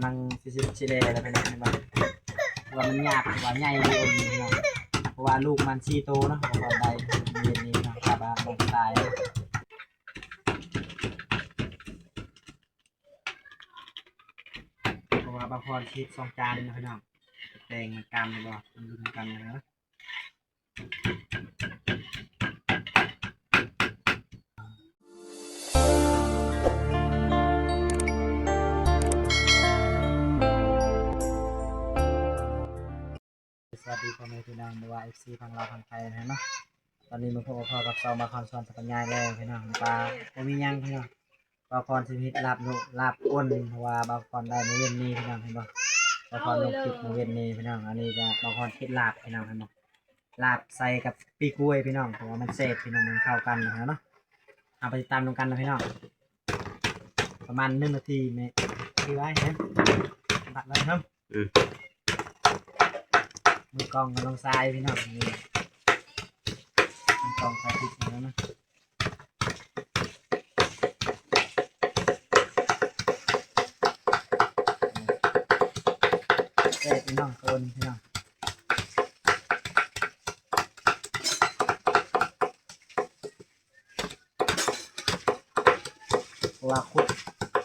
ลังสิเลแล้วพี่น้องเห็นบ่ว่ามันยากว่าใหญ่ดีพี่น้องเพราะว่าลูกมัน4โตเนาะตอนใดเย็นนี้เนาะครับว่าบ่ตายเพราะว่าบางคนคิด2 จานนะพี่น้องแดงมันกำเลยบ่มันดูกันนะสวัสดีพ่อแม่พี่น้องว่า FC ฝั่งลาวฝั่งไทยนะเนาะตอนนี้มาพบกับพ่อกับเซามาคอนซอนปัญญาแล้วพี่น้องปลาบ่มีหยังพี่น้องบางคนสิมีลาบลาบอ้นเพราะว่าบางคนได้มื้อเย็นนี้พี่น้องเห็นบ่บางคนลงคลิปมื้อเย็นนี้พี่น้องอันนี้ก็บางคนคิดลาบพี่น้องเห็นบ่ลาบใส่กับปีกล้วยพี่น้องเพราะว่ามันเสพพี่น้องมันเข้ากันนะเนาะเอาไปติดตามกันนะพี่น้องประมาณ1 นาทีแม่ที่ไว้เห็นตัดเลยครับมือกองกับน้องทรายพี่น้องนี่มือกองใส่พริกแล้วนะเสร็จพี่น้องคนพี่น้องเพราะว่าคุด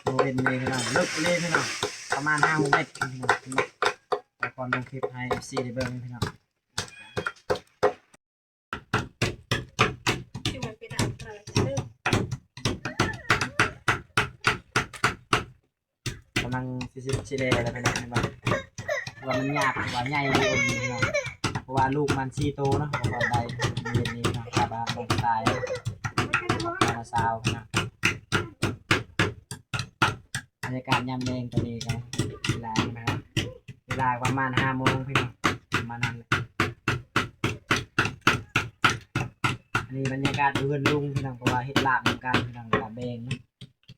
โมเป็นเลยพี่น้องเลิกเลยพี่น้องประมาณ5 เมตรพี่น้องแต่ก่อนลงคลิปให้ FC ได้เบิ่งพี่น้องกำลังสิเลแล้วพี่น้องเห็นบ่ว่ามันยากว่าใหญ่ดีพี่น้องเพราะว่าลูกมัน4โตเนาะตอนใดเย็นนี้เนาะครับว่าบ่ตายมาซาวพี่น้องบรรยากาศยามแดงตอนนี้ก็เวลาใช่ไหมครับเวลาประมาณ5 โมงพี่น้องประมาณนั้นเลยอันนี้บรรยากาศเพื่อนลุงพี่น้องเพราะว่าเฮ็ดลาบเหมือนกันพี่น้องลาบแดงเนาะ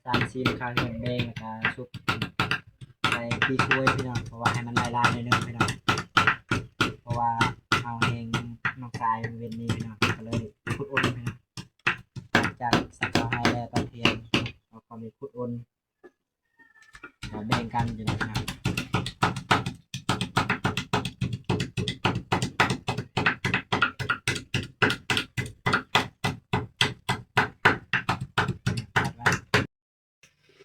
3-4ข้าวเฮ็ดแดงแล้วก็ซุปใส่ปีกล้วยพี่น้องเพราะว่าให้มันลายๆนิดนึงพี่น้องเพราะว่าเอาเองน้องกายเว้นนี้พี่น้องก็เลยขุดอ้นพี่น้องจากสักเอาให้แล้วตอนเที่ยงเราก็มีขุดอ้นแบ่งกันอยู่นะครับ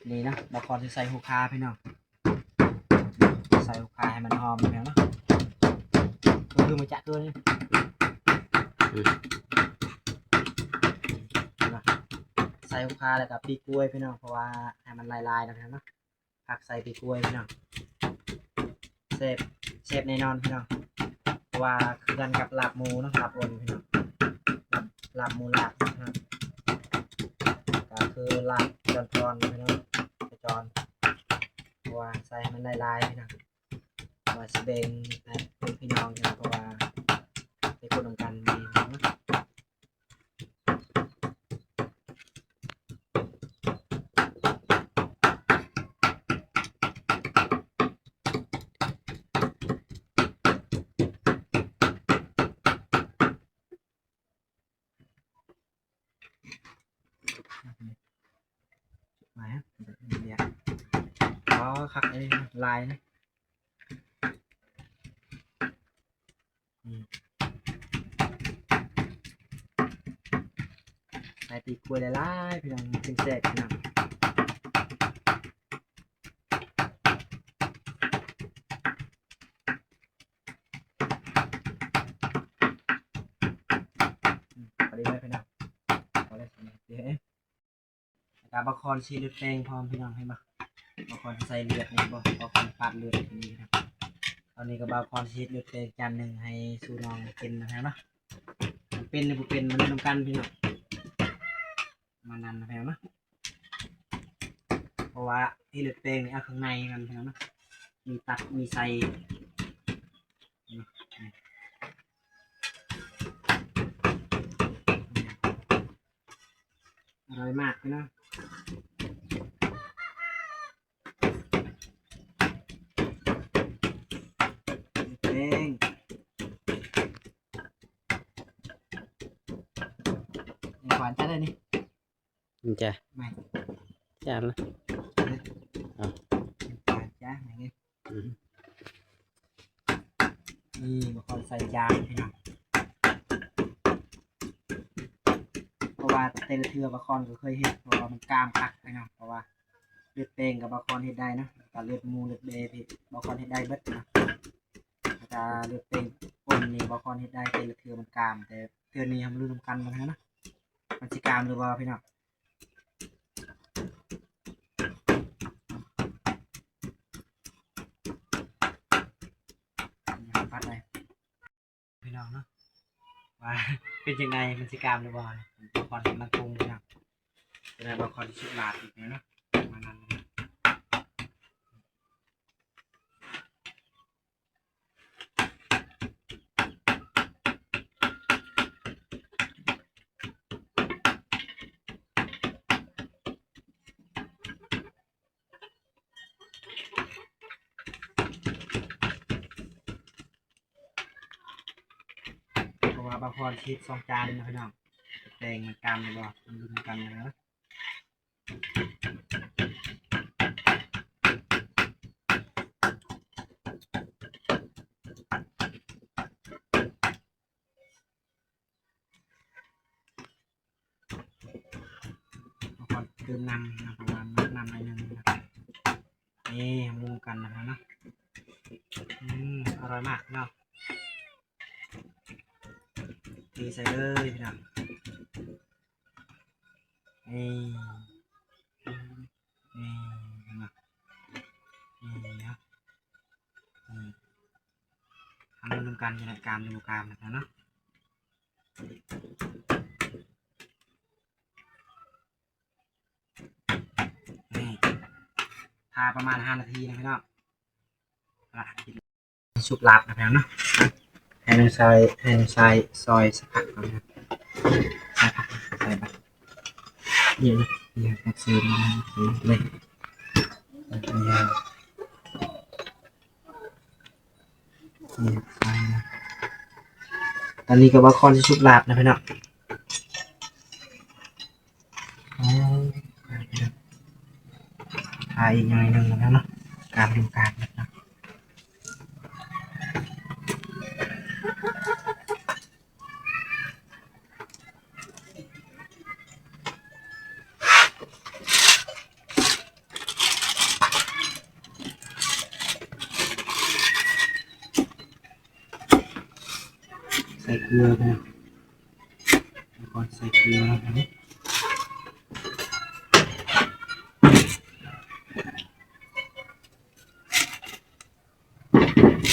นี่นะบางคนจะใส่หูคาพี่น้องใส่หูคาให้มันหอมอย่างนี้เนาะคือมันจะเกินใส่หูคาแล้วกับปีกล้วยพี่น้องเพราะว่าให้มันลายๆนะครับเนาะผักใส่ปีกล้วยพี่น้องเซฟแน่นอนพี่น้องเพราะว่าคือกันกับลาบหมูเนาะลาบอ่อนพี่น้องลาบหมูลาบนะครับก็คือลาบจอนๆพี่น้องจอนเพราะว่าใส่มันลายๆพี่น้องว่าสิเบงเป็นพี่น้องนะเพราะว่าเป็นคนทำกันดีนะมาฮะเดี๋ยวอ๋อขักไอ้ลายนะใส่ปีกล้วยลายๆพี่น้องเป็นแสบพี่น้องพอดีเลยพี่น้องพอได้สิเดี๋ยวการบะคอนชีเลือดแดงพร้อมพี่น้องให้มาบะคอนใส่เลือดนี่บ่บะคอนปาดเลือดนี่ครับตอนนี้ก็บะคอนชีเลือดแดงจานหนึ่งให้สู้น้องกินนะครับเนาะเป็นหรือเป็นมันทำกันพี่น้องมันนั่นนะพี่น้องเนาะเพราะว่าที่เลือดแดงนี่เอาข้างในมันพี่น้องเนาะมีตัดมีใส่อร่อยมากพี่น้องแดงหวานจ้าเลยนี่จ้ะไม่จ้ะนะหวานจ้าอย่างนี้ จานพี่น้องเพราะว่าแต่ละเทือบาคอนก็เคยเห็นเพราะว่ามันกล้ามคักพี่น้องเพราะว่าเลือดเป้งกับบาคอนเห็ดได้นะกับเลือดหมูเลือดเบพี่บาคอนเห็ดได้เบิดนะแต่เลือดเป้งคนนี่บาคอนเห็ดได้แต่ละเทือมันกล้ามแต่เทือนี้ทำรู้ทำกันมันนะมันสิกล้ามหรือว่าพี่น้องพัดไปพี่น้องเนาะว่าเป็นยังไงมันสิกล้ามหรือว่าบาคอนมันปรุงพี่น้องจะได้บาคอนชุดลาดอีกนะมานั้นนะเพราะว่าบาคอนชีส2 จานนะพี่น้องแดงมันกล้ามหรือว่ามันรุนกันนะบาคอนเติมน้ำนะประมาณน้ำหน่อยนึงนะนี่มุงกันนะครับเนาะอร่อยมากเนาะตีใส่เลยพี่น้องนี่นี่นะนี่นะทำรวมกันในการดูการนะครับเนาะนี่ทาประมาณ5 นาทีนะพี่น้องชุบลาบนะพี่น้องเนาะให้มันใส่ซอยสักพักก่อนนะใส่ผักใส่แบบเยอะเยอะผักซีนเลยตอนนี้ก็บาคอนที่ชุบลาบนะพี่น้องทาอีกหน่อยนึงแล้วเนาะการดูการนะใส่เกลือไปนะก่อนใส่เกลือนะ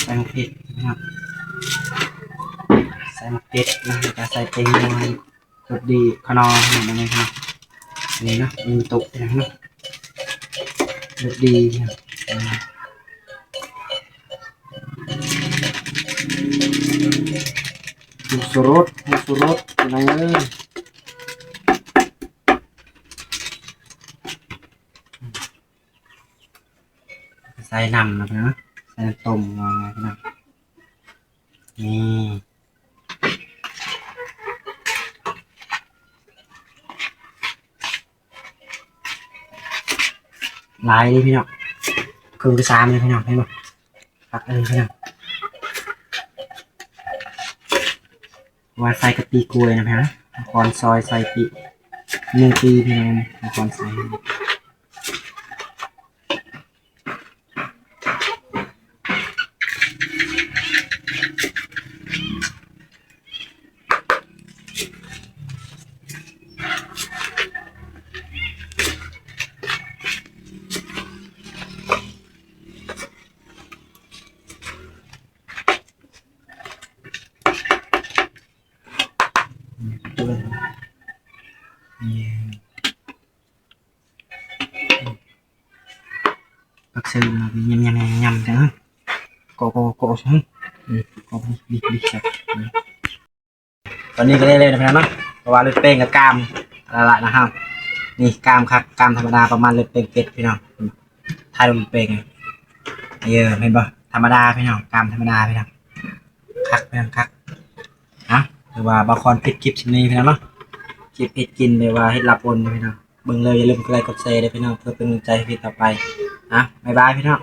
ใส่มะเขือนะครับใส่มะเขือนะจะใส่เต็มเลยรสดีขนมเหมือนกันครับนี่นะมีตุกนะครับรสดีนะมุสุรสอะไรเลยใส่น้ำนะใส่ต้มมานะนี่ลายเลยพี่น้องครึ่งที่3เลยพี่น้องให้หมดปักเลยพี่น้องว่าใส่กะปิกล้วยนะพี่น้องคอนซอยใส่ปี1 ปีพี่น้องคอนใส่ด้วยปักเสือมาเป็นยำจังโกใช่ไหมโกดิสักตอนนี้ก็ได้เลยนะพี่น้องเนาะเพราะว่าเลือดเป้งกับกามละนะครับนี่กามครับกามธรรมดาประมาณเลือดเป้งเป็ดพี่น้องทายลมเป้งเยอะเห็นป่ะธรรมดาพี่น้องกามธรรมดาพี่น้องคักพี่น้องคักนะหรือว่าบางคนผิดคลิปชิ้นนี้พี่น้องเนาะคลิปผิดกินหรือว่าเฮ็ดลับวนพี่น้องเบิ่งเลยอย่าลืมกดไลค์กดแชร์ด้วยพี่น้องเพื่อเป็นกำลังใจให้พี่ต่อไปนะบ๊ายบายพี่น้อง